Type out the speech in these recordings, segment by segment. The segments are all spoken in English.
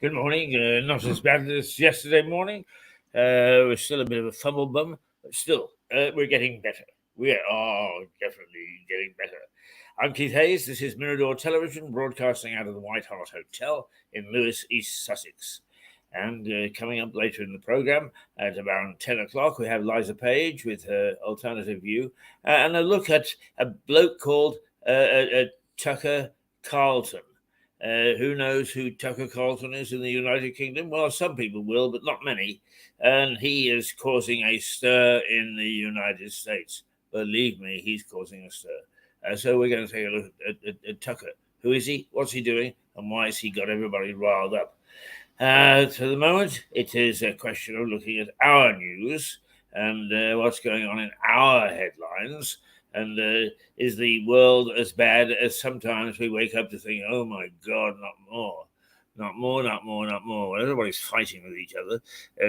Good morning. Not as bad as yesterday morning. We're still a bit of a fumble bum, but still, we're getting better. We are definitely getting better. I'm Keith Hayes. This is Mirador Television, broadcasting out of the White Hart Hotel in Lewes, East Sussex. And coming up later in the program at around 10 o'clock, we have Liza Page with her alternative view and a look at a bloke called Tucker Carlton. Who knows who Tucker Carlton is in the United Kingdom? Well, some people will, but not many. And he is causing a stir in the United States. Believe me, he's causing a stir. So we're going to take a look at Tucker. Who is he? What's he doing? And why has he got everybody riled up? For the moment, it is a question of looking at our news and what's going on in our headlines. And is the world as bad as sometimes we wake up to think, oh my God, not more. Not more, not more, not more. Everybody's fighting with each other.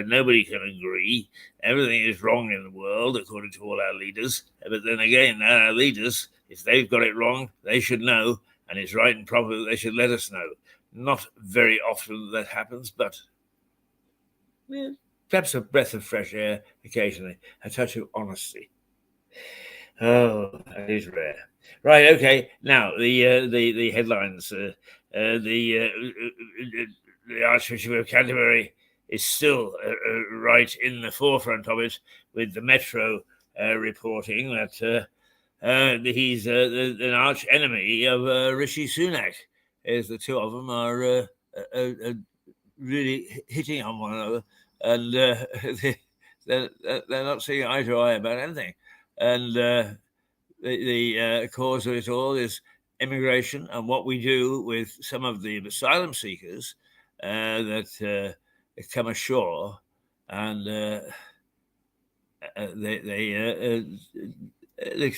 Nobody can agree. Everything is wrong in the world, according to all our leaders. But then again, our leaders, if they've got it wrong, they should know, and it's right and proper that they should let us know. Not very often that happens, but perhaps a breath of fresh air occasionally, a touch of honesty. Oh, that is rare. Right, okay. Now the headlines. The Archbishop of Canterbury is still right in the forefront of it, with the Metro reporting that he's an arch enemy of Rishi Sunak, as the two of them are really hitting on one another, and they're not seeing eye to eye about anything. And the cause of it all is immigration and what we do with some of the asylum seekers that come ashore, and they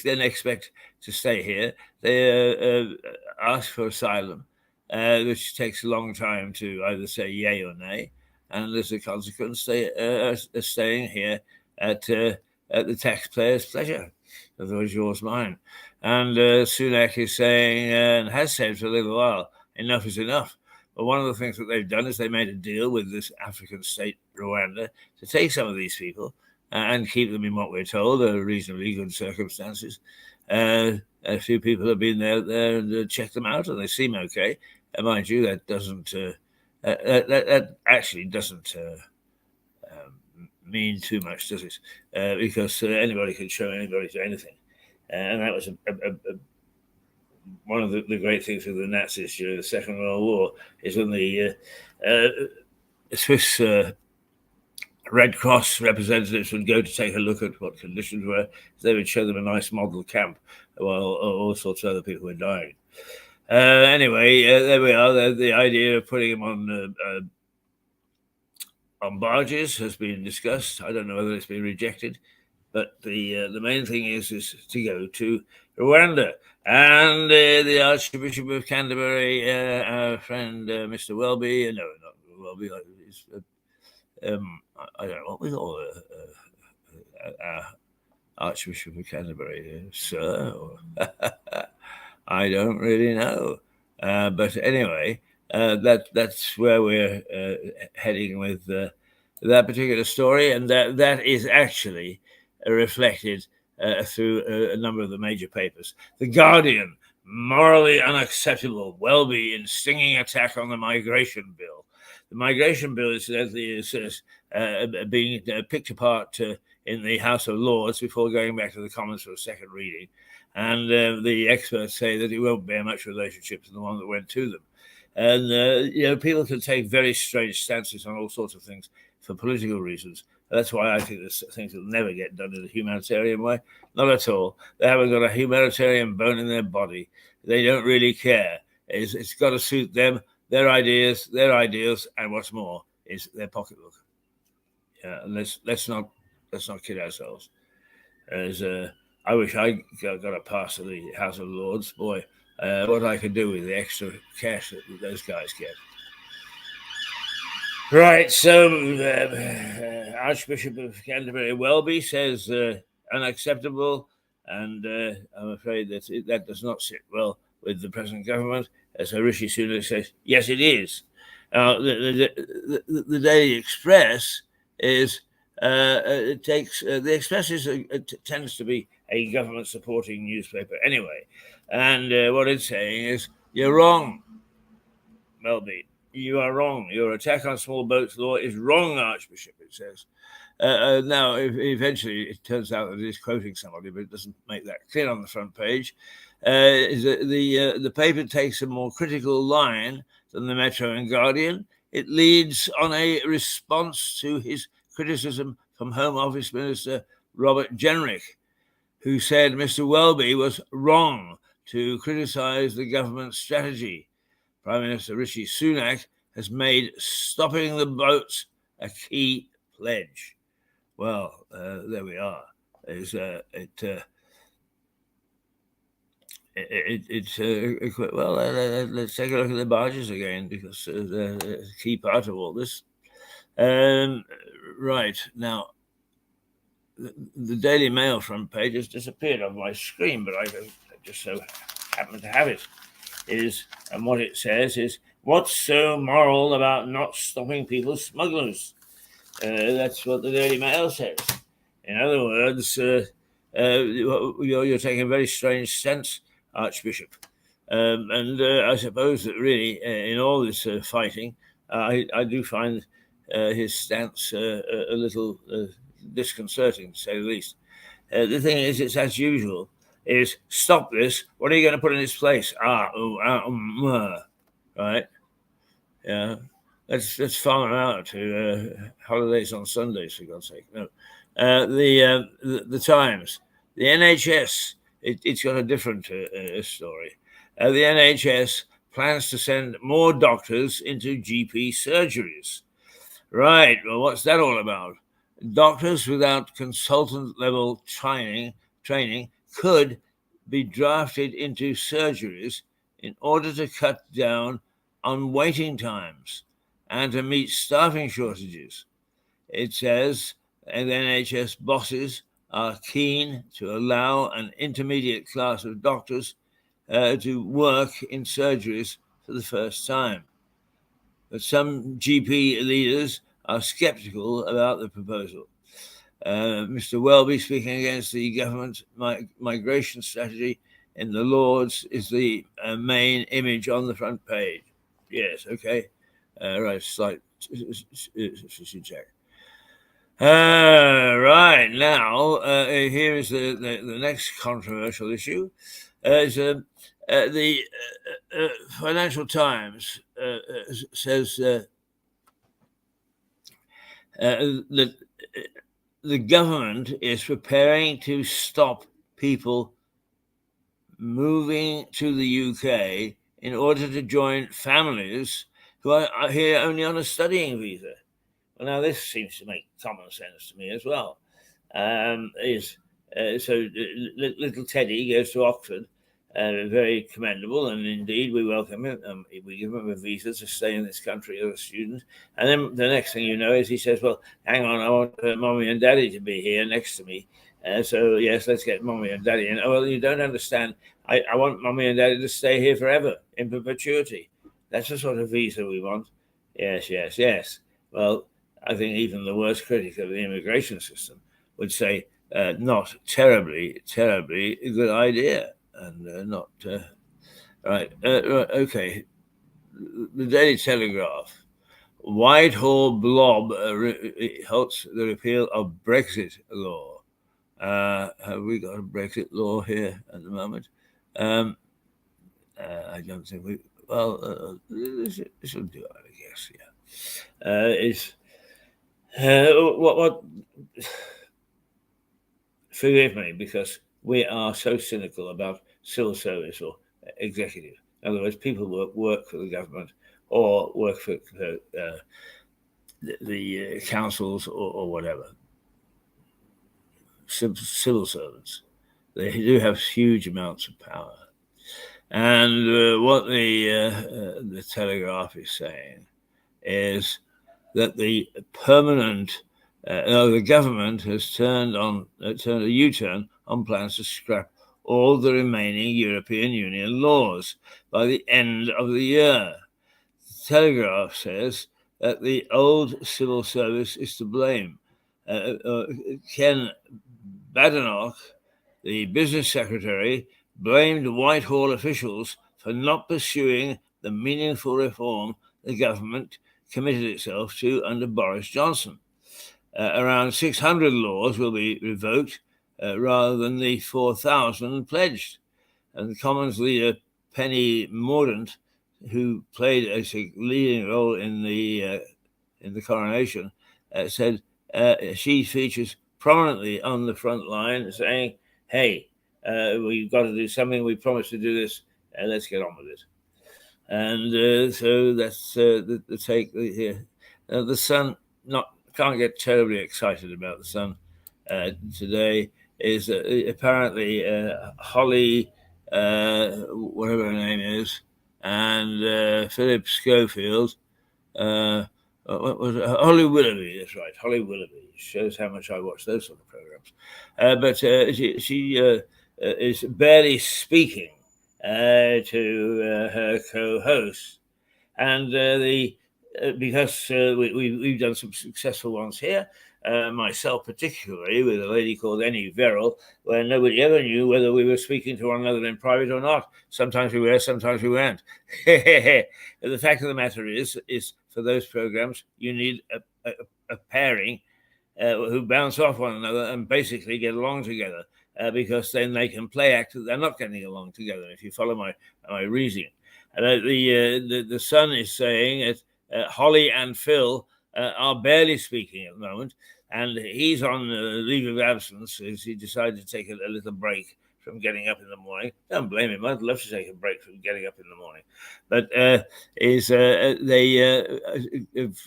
then expect to stay here. They ask for asylum, which takes a long time to either say yay or nay, and as a consequence, they are staying here at the taxpayer's pleasure. Otherwise, yours, mine. And Sunak is saying, and has said for a little while, enough is enough. But one of the things that they've done is they made a deal with this African state, Rwanda, to take some of these people and keep them in what we're told are reasonably good circumstances. A few people have been there and checked them out, and they seem okay. Mind you, that doesn't that actually doesn't mean too much, does it? Because anybody can show anybody to anything, and that was one of the great things with the Nazis during the Second World War is when the Swiss Red Cross representatives would go to take a look at what conditions were. They would show them a nice model camp while all sorts of other people were dying. Anyway, there we are. The idea of putting them on barges has been discussed. I don't know whether it's been rejected, but the main thing is to go to Rwanda. And the Archbishop of Canterbury, our friend Mr. Welby, no, not Welby, I don't know what we call Archbishop of Canterbury, sir. I don't really know. But anyway, that's where we're heading with that particular story, and that is actually reflected through a number of the major papers. The Guardian, morally unacceptable, Welby in stinging attack on the migration bill. The migration bill is being picked apart in the House of Lords before going back to the Commons for a second reading. And the experts say that it won't bear much relationship to the one that went to them. And, people can take very strange stances on all sorts of things for political reasons. That's why I think there's things that will never get done in a humanitarian way. Not at all. They haven't got a humanitarian bone in their body. They don't really care. It's got to suit them, their ideas, their ideals, and what's more is their pocketbook. Yeah, and let's not kid ourselves. I wish I got a pass to the House of Lords. Boy, what I could do with the extra cash that those guys get. Right, so Archbishop of Canterbury Welby says unacceptable, and I'm afraid that does not sit well with the present government. So Rishi Sunak says, yes, it is. The Daily Express is it takes the Express tends to be a government supporting newspaper anyway, and what it's saying is you're wrong, Melby. You are wrong. Your attack on small boats law is wrong, Archbishop. It says. Now, eventually, it turns out that it is quoting somebody, but it doesn't make that clear on the front page. The paper takes a more critical line than the Metro and Guardian. It leads on a response to his criticism from Home Office Minister Robert Jenrick, who said Mr. Welby was wrong to criticise the government's strategy. Prime Minister Rishi Sunak has made stopping the boats a key pledge. Well, there we are. Let's take a look at the barges again, because they're a key part of all this. Right now, the Daily Mail front page has disappeared off my screen, but I just so happen to have it. And what it says is, "What's so moral about not stopping people smugglers?" That's what the Daily Mail says. In other words, you're taking a very strange stance, Archbishop. And I suppose that really, in all this fighting, I do find his stance a little disconcerting, to say the least. The thing is, it's as usual, is stop this. What are you going to put in its place? Right? Yeah. Let's farm them out to holidays on Sundays, for God's sake. No. The Times, the NHS, it's got a different story. The NHS plans to send more doctors into GP surgeries. Right, well, what's that all about? Doctors without consultant-level training could be drafted into surgeries in order to cut down on waiting times and to meet staffing shortages. It says the NHS bosses are keen to allow an intermediate class of doctors to work in surgeries for the first time. But some GP leaders are sceptical about the proposal. Mr. Welby, speaking against the government migration strategy in the Lords, is the main image on the front page. Yes, okay. Right, slight check. Right, now, here is the next controversial issue. The Financial Times says that the government is preparing to stop people moving to the UK in order to join families who are here only on a studying visa. Well, now this seems to make common sense to me as well. So little Teddy goes to Oxford, very commendable, and indeed we welcome him. We give him a visa to stay in this country as a student, and then the next thing you know is he says, "Well, hang on, I want mommy and daddy to be here next to me. So yes, let's get mommy and daddy." And well, you don't understand. I want mommy and daddy to stay here forever in perpetuity. That's the sort of visa we want. Yes. Well, I think even the worst critic of the immigration system would say not terribly good idea, and not right. Okay. The Daily Telegraph. Whitehall blob halts the repeal of Brexit law. Have we got a Brexit law here at the moment? I don't think we. Well, this will do it, I guess. Yeah. What? Forgive me, because we are so cynical about civil service or executive. In other words, people work for the government or work for the councils or whatever. Civil servants. They do have huge amounts of power. And what the Telegraph is saying is that the government has turned a U-turn on plans to scrap all the remaining European Union laws by the end of the year. Telegraph says that the old civil service is to blame. Ken Badenoch, the business secretary, blamed Whitehall officials for not pursuing the meaningful reform the government committed itself to under Boris Johnson. Around 600 laws will be revoked rather than the 4,000 pledged. And the Commons leader, Penny Mordaunt, who played a leading role in the coronation, said she features prominently on the front line, saying, "Hey, we've got to do something. We promised to do this. Let's get on with it." And so that's the take here. The Sun can't get terribly excited about the Sun today. Is apparently Holly, whatever her name is, and Philip Schofield. What was it? Holly Willoughby, that's right. Holly Willoughby shows how much I watch those sort of programs. But she is barely speaking to her co-host, and because we've done some successful ones here. Myself particularly, with a lady called Annie Verrill, where nobody ever knew whether we were speaking to one another in private or not. Sometimes we were, sometimes we weren't. The fact of the matter is for those programs, you need a pairing who bounce off one another and basically get along together, because then they can play act that they're not getting along together, if you follow my reasoning. The Sun is saying that Holly and Phil are barely speaking at the moment, and he's on leave of absence as he decided to take a little break from getting up in the morning. Don't blame him. I'd love to take a break from getting up in the morning. But they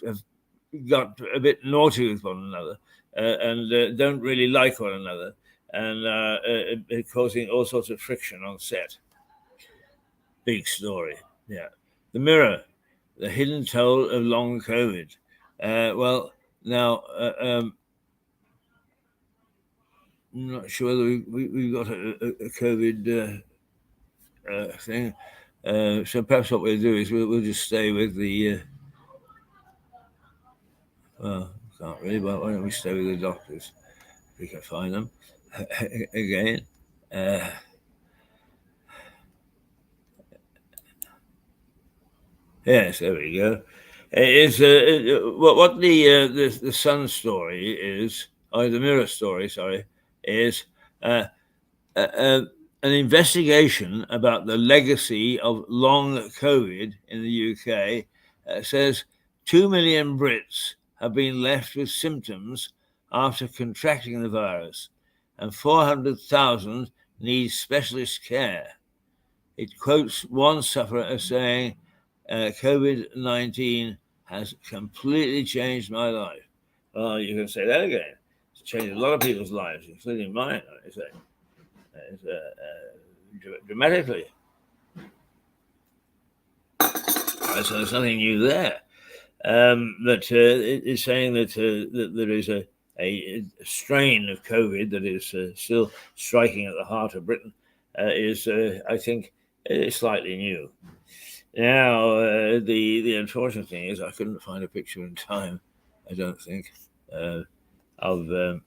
have got a bit naughty with one another and don't really like one another, and causing all sorts of friction on set. Big story. Yeah. The Mirror, the hidden toll of long COVID. Well, now, I'm not sure whether we've got a COVID thing. So perhaps what we'll do is we'll just stay with the. Well, can't really, but why don't we stay with the doctors? If we can find them again. Yes, there we go. Is what the Sun story is, or the Mirror story, sorry, is an investigation about the legacy of long COVID in the UK. Says 2 million Brits have been left with symptoms after contracting the virus, and 400,000 need specialist care. It quotes one sufferer as saying, COVID-19 has completely changed my life. Well, you can say that again. It's changed a lot of people's lives, including mine, I say. Dramatically. So there's nothing new there. But it's saying that there is a strain of COVID that is still striking at the heart of Britain, is, I think, slightly new. Now, the unfortunate thing is I couldn't find a picture in time, I don't think, of the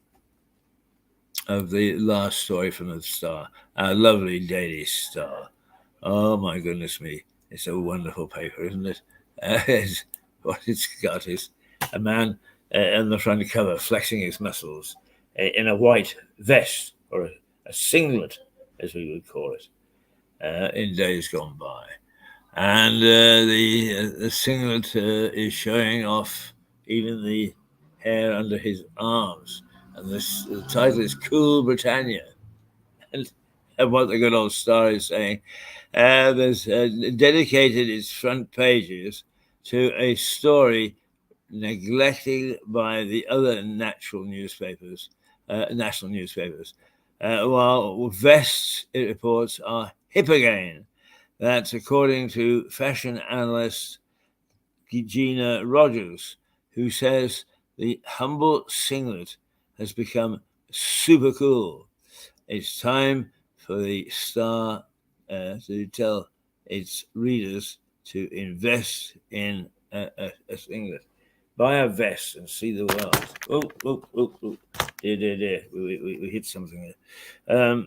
last story from the Star, our lovely Daily Star. Oh, my goodness me. It's a wonderful paper, isn't it? What it's got is a man on the front cover flexing his muscles in a white vest, or a singlet, as we would call it, in days gone by. And the singlet is showing off even the hair under his arms. And the title is Cool Britannia. And what the good old Star is saying, there's dedicated its front pages to a story neglected by the other national newspapers, while vests, it reports, are hip again. That's according to fashion analyst Gina Rogers, who says the humble singlet has become super cool. It's time for the Star to tell its readers to invest in a thing that buy a vest and see the world. Oh. Dear. We hit something there.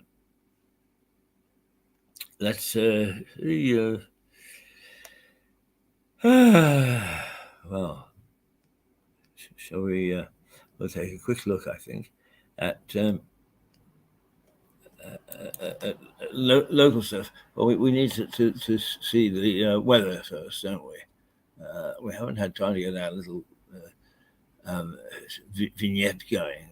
Let's see. Well, shall we? We'll take a quick look, I think, at local stuff. Well, we need to see the weather first, don't we? We haven't had time to get our little vignette going.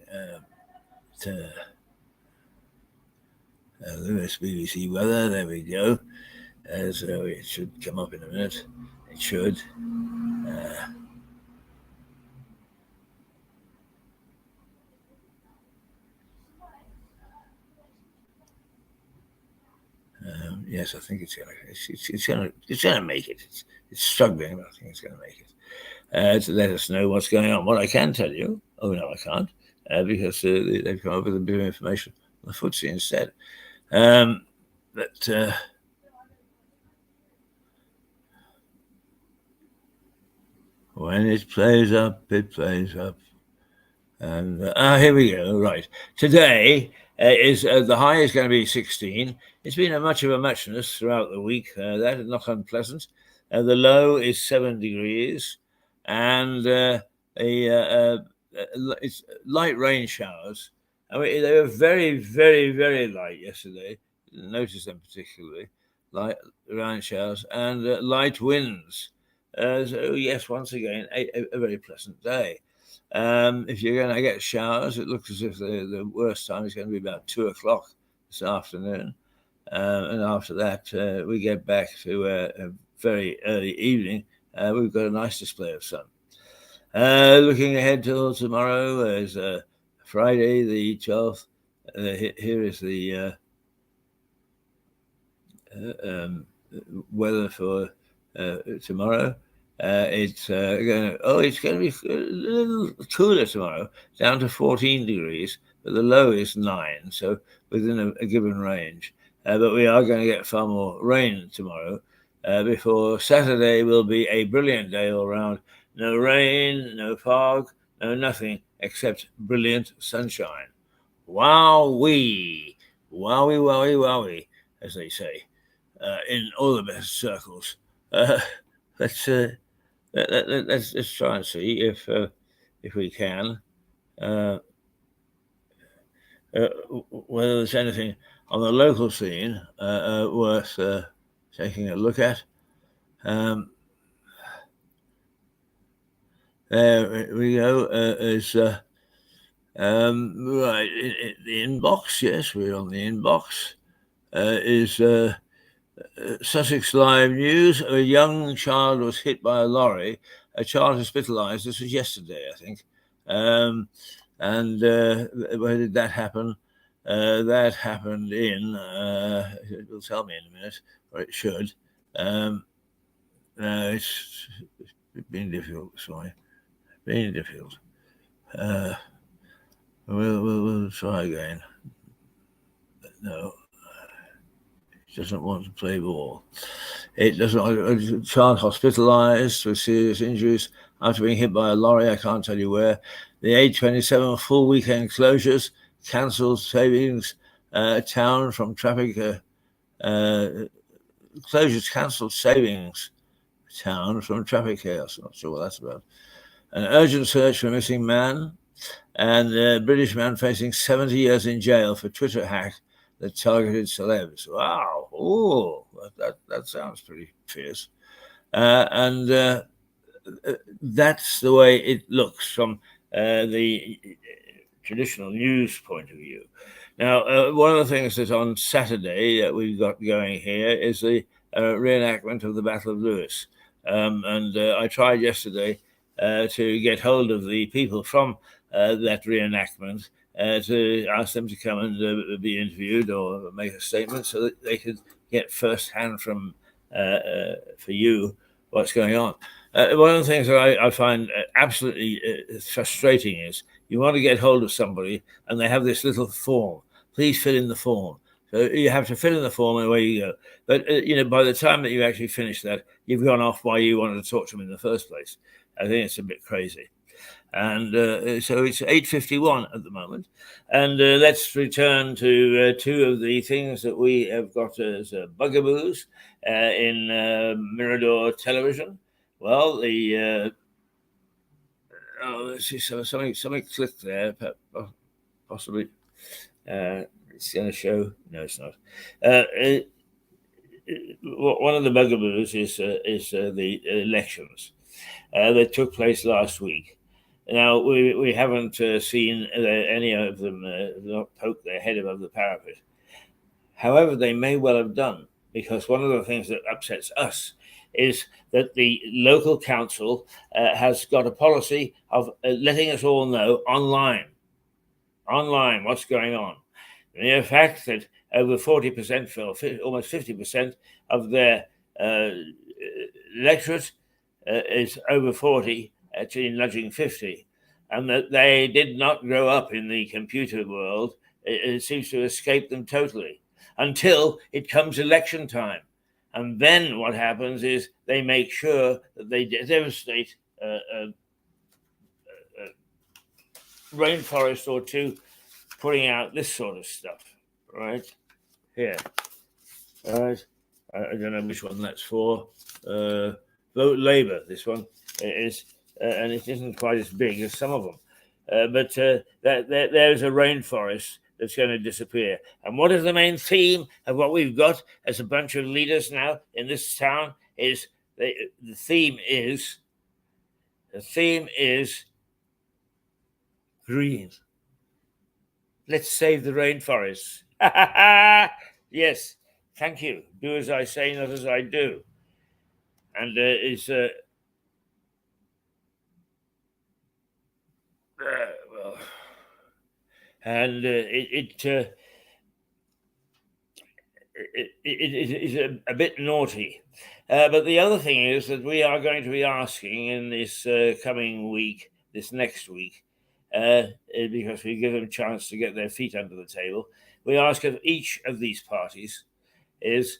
Lewis BBC weather. There we go. So it should come up in a minute. It should. Yes, I think it's gonna make it. It's struggling, but I think it's gonna make it. To let us know what's going on. What I can tell you, no, I can't, because they've come up with a bit of information on the footsie instead. But when it plays up, it plays up. And here we go. Right, today is the high is going to be 16. It's been a much of a muchness throughout the week. That is not unpleasant. The low is 7 degrees, and it's light rain showers. I mean, they were very, very, very light yesterday. Didn't notice them particularly. Light rain showers and light winds. So yes, once again, a very pleasant day. If you're going to get showers, it looks as if the worst time is going to be about 2:00 this afternoon. And after that, we get back to a very early evening. We've got a nice display of sun. Looking ahead till tomorrow is Friday, the 12th. Here is the weather for tomorrow. It's going to be a little cooler tomorrow, down to 14 degrees, but the low is 9, so within a given range. But we are going to get far more rain tomorrow. Before Saturday will be a brilliant day all round. No rain, no fog, no nothing except brilliant sunshine. Wowee, wowie, as they say, in all the best circles. Let's try and see if we can whether there's anything on the local scene worth taking a look at. There we go. Is right the inbox? Yes, we're on the inbox. Is Sussex Live News. A young child was hit by a lorry. A child hospitalised. This was yesterday, I think. And where did that happen? That happened in. It will tell me in a minute, or it should. It's been difficult this morning. Been difficult. We'll try again. No. Doesn't want to play ball. It doesn't. A child hospitalised with serious injuries after being hit by a lorry. I can't tell you where. The A27 full weekend closures, cancelled savings town from traffic. Closures cancelled savings town from traffic chaos. Not sure what that's about. An urgent search for a missing man, and a British man facing 70 years in jail for Twitter hack that targeted celebs. Wow. Oh, that sounds pretty fierce. And that's the way it looks from the traditional news point of view. Now, one of the things that on Saturday that we've got going here is the reenactment of the Battle of Lewis. And I tried yesterday to get hold of the people from that reenactment to ask them to come and be interviewed or make a statement so that they could get first-hand from for you what's going on. One of the things that I find absolutely frustrating is you want to get hold of somebody and they have this little form. Please fill in the form. So you have to fill in the form and away you go. But, by the time that you actually finish that, you've gone off why you wanted to talk to them in the first place. I think it's a bit crazy. And so it's 8:51 at the moment. And let's return to two of the things that we have got as bugaboos in Mirador television. Well, let's see, something clicked there, possibly. It's going to show. No, it's not. One of the bugaboos is the elections that took place last week. Now, we haven't seen any of them not poke their head above the parapet. However, they may well have done, because one of the things that upsets us is that the local council has got a policy of letting us all know online what's going on. The fact that over 40%, almost 50% of their electorate is over 40, actually nudging 50, and that they did not grow up in the computer world, it seems to escape them totally until it comes election time. And then what happens is they make sure that they devastate a rainforest or two, putting out this sort of stuff, right? Here. All right. I don't know which one that's for. Vote Labour, this one is, and it isn't quite as big as some of them. But there's a rainforest that's going to disappear. And what is the main theme of what we've got as a bunch of leaders now in this town? Is the theme is green. Let's save the rainforests. Yes, thank you. Do as I say, not as I do. And it is a bit naughty. But the other thing is that we are going to be asking in this coming week, this next week, because we give them a chance to get their feet under the table, we ask of each of these parties is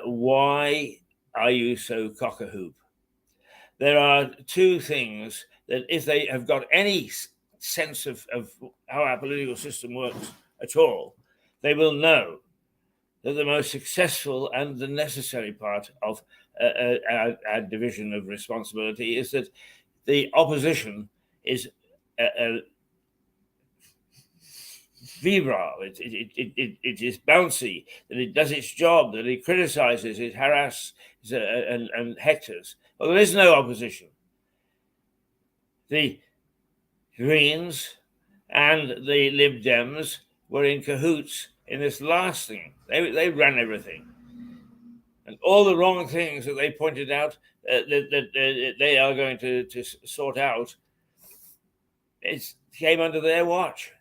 why are you so cock-a-hoop? There are two things that if they have got any sense of how our political system works at all, they will know that the most successful and the necessary part of our division of responsibility is that the opposition is febrile, it is bouncy, that it does its job, that it criticizes, it harasses and hectors. Well, there is no opposition. The Greens and the Lib Dems were in cahoots in this last thing. They ran everything. And all the wrong things that they pointed out that they are going to sort out, it came under their watch.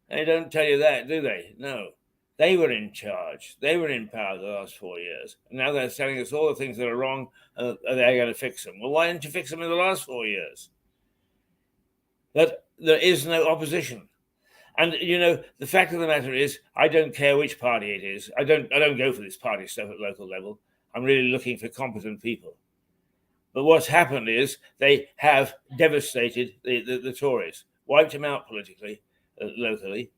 They don't tell you that, do they? No. They were in charge. They were in power the last 4 years. And now they're telling us all the things that are wrong and they're going to fix them. Well, why didn't you fix them in the last 4 years? That there is no opposition. And, the fact of the matter is, I don't care which party it is. I don't go for this party stuff at local level. I'm really looking for competent people. But what's happened is they have devastated the Tories, wiped them out politically, locally,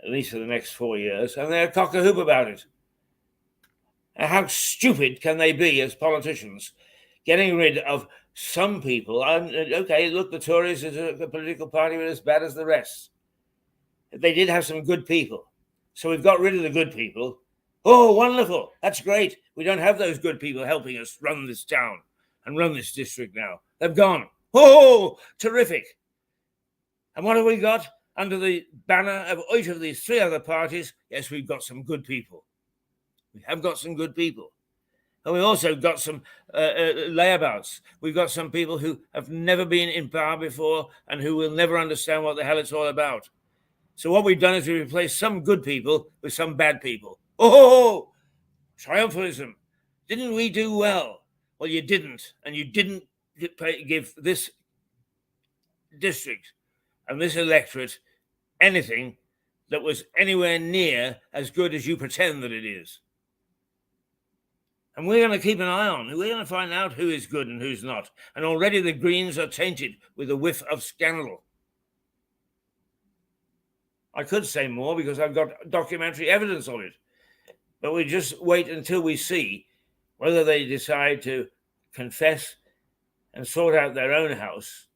at least for the next 4 years, and they're cock-a-hoop about it. And how stupid can they be as politicians, getting rid of some people? Okay, look, the Tories is a political party as bad as the rest. They did have some good people. So we've got rid of the good people. Oh, wonderful. That's great. We don't have those good people helping us run this town and run this district now. They've gone. Oh, terrific. And what have we got under the banner of each of these three other parties? Yes, we've got some good people. We have got some good people. And we also got some layabouts. We've got some people who have never been in power before and who will never understand what the hell it's all about. So what we've done is we replaced some good people with some bad people. Oh, triumphalism. Didn't we do well? Well, you didn't. And you didn't give this district and this electorate anything that was anywhere near as good as you pretend that it is. And we're going to keep an eye on. We're going to find out who is good and who's not. And already the Greens are tainted with a whiff of scandal. I could say more because I've got documentary evidence of it. But we just wait until we see whether they decide to confess and sort out their own house,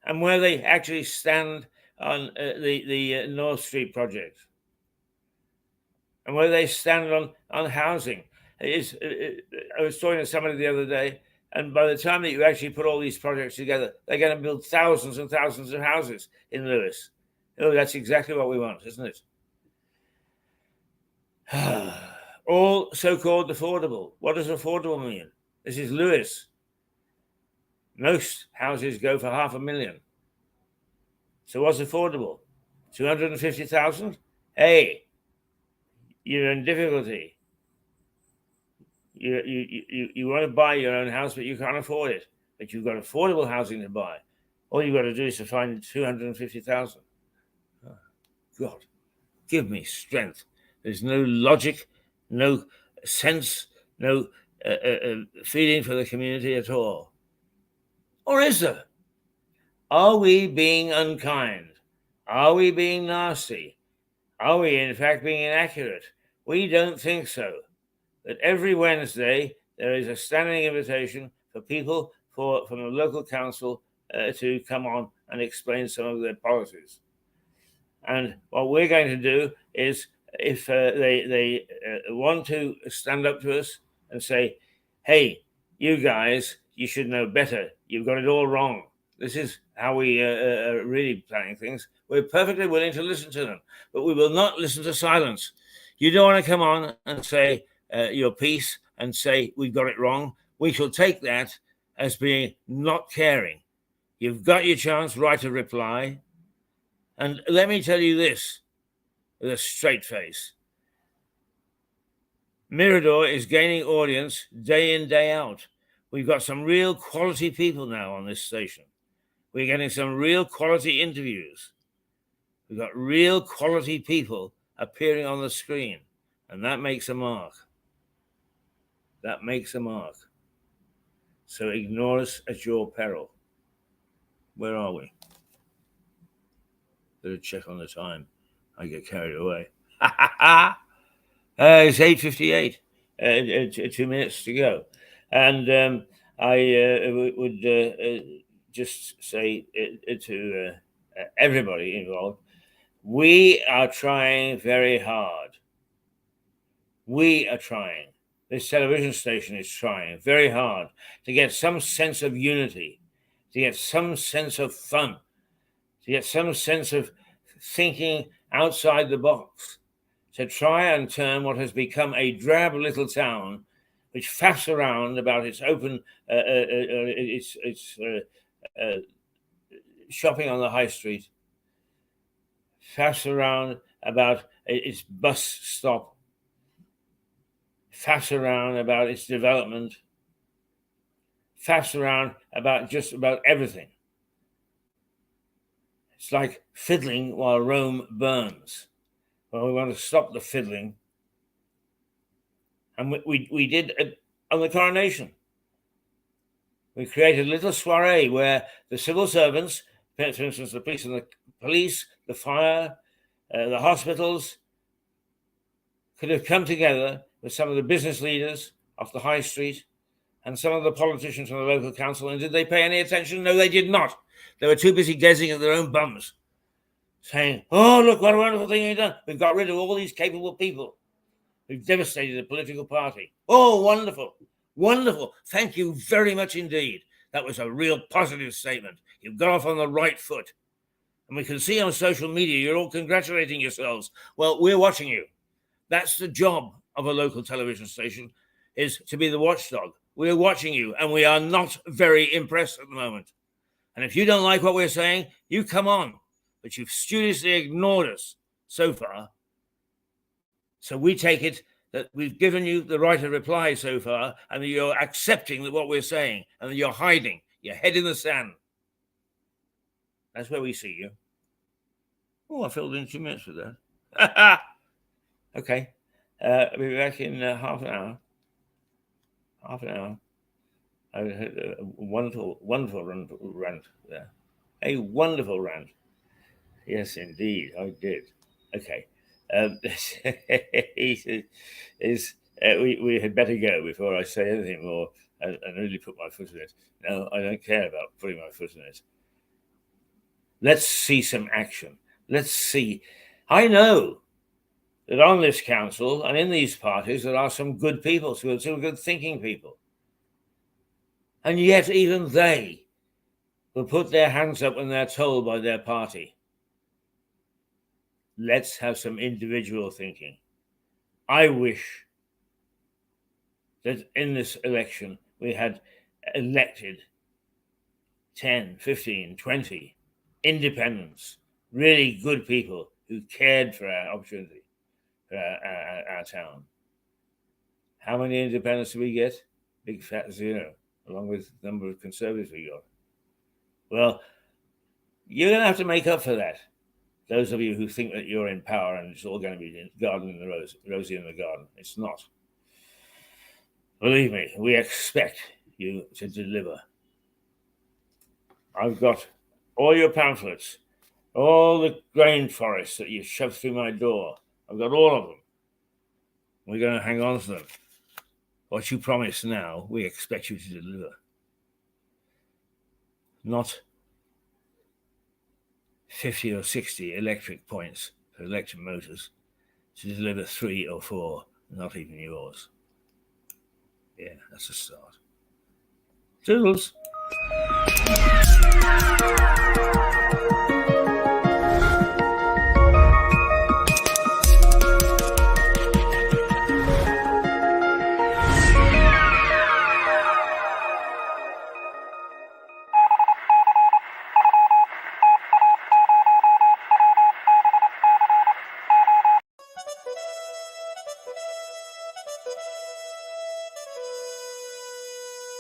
and where they actually stand on the North Street project, and where they stand on housing. I was talking to somebody the other day, and by the time that you actually put all these projects together, they're going to build thousands and thousands of houses in Lewis. Oh, that's exactly what we want, isn't it? All so-called affordable. What does affordable mean? This is Lewis. Most houses go for $500,000. So what's affordable? 250,000? Hey, you're in difficulty. You want to buy your own house, but you can't afford it. But you've got affordable housing to buy. All you've got to do is to find 250,000. Oh, God, give me strength. There's no logic, no sense, no feeling for the community at all. Or is there? Are we being unkind? Are we being nasty? Are we, in fact, being inaccurate? We don't think so. That every Wednesday there is a standing invitation for people from the local council to come on and explain some of their policies. And what we're going to do is, if they want to stand up to us and say, hey, you guys, you should know better. You've got it all wrong. This is how we are really planning things. We're perfectly willing to listen to them, but we will not listen to silence. You don't want to come on and say your piece and say we've got it wrong. We shall take that as being not caring. You've got your chance, write a reply. And let me tell you this with a straight face. Mirador is gaining audience day in, day out. We've got some real quality people now on this station. We're getting some real quality interviews. We've got real quality people appearing on the screen, and that makes a mark. That makes a mark. So ignore us at your peril. Where are we? Better check on the time. I get carried away. It's 8:58. 2 minutes to go. And I would just say to everybody involved, we are trying very hard. We are trying. This television station is trying very hard to get some sense of unity, to get some sense of fun, to get some sense of thinking outside the box, to try and turn what has become a drab little town, which faffs around about its open, its shopping on the high street, faffs around about its bus stop, faffs around about its development, faffs around about just about everything. It's like fiddling while Rome burns. Well, we want to stop the fiddling. And we did it on the coronation. We created a little soiree where the civil servants, for instance, the police, the fire, the hospitals, could have come together with some of the business leaders off the high street and some of the politicians from the local council. And did they pay any attention? No, they did not. They were too busy gazing at their own bums, saying, oh, look, what a wonderful thing you've done. We've got rid of all these capable people. We've devastated the political party. Oh, wonderful. Wonderful. Thank you very much indeed. That was a real positive statement. You got off on the right foot. And we can see on social media, you're all congratulating yourselves. Well, we're watching you. That's the job of a local television station, is to be the watchdog. We're watching you, and we are not very impressed at the moment. And if you don't like what we're saying, you come on. But you've studiously ignored us so far. So we take it that we've given you the right of reply so far, and that you're accepting what we're saying, and that you're hiding, your head in the sand. That's where we see you. Oh, I filled in 2 minutes with that. Okay. I'll be back in half an hour. Half an hour. I had a wonderful rant there. A wonderful rant. Yes, indeed, I did. Okay. We had better go before I say anything more and really put my foot in it. No, I don't care about putting my foot in it. Let's see some action. Let's see. I know that on this council and in these parties there are some good people, some good thinking people. And yet even they will put their hands up when they're told by their party. Let's have some individual thinking. I wish that in this election we had elected 10, 15, 20 independents, really good people who cared for our opportunity, for our town. How many independents do we get? Big fat 0, along with the number of conservatives we got. Well, you're going to have to make up for that. Those of you who think that you're in power and it's all going to be garden in the rosy in the garden. It's not. Believe me, we expect you to deliver. I've got all your pamphlets, all the grain forests that you shoved through my door. I've got all of them. We're going to hang on to them. What you promise now, we expect you to deliver. Not 50 or 60 electric points for electric motors to deliver 3 or 4, not even yours. Yeah, that's a start. Toodles.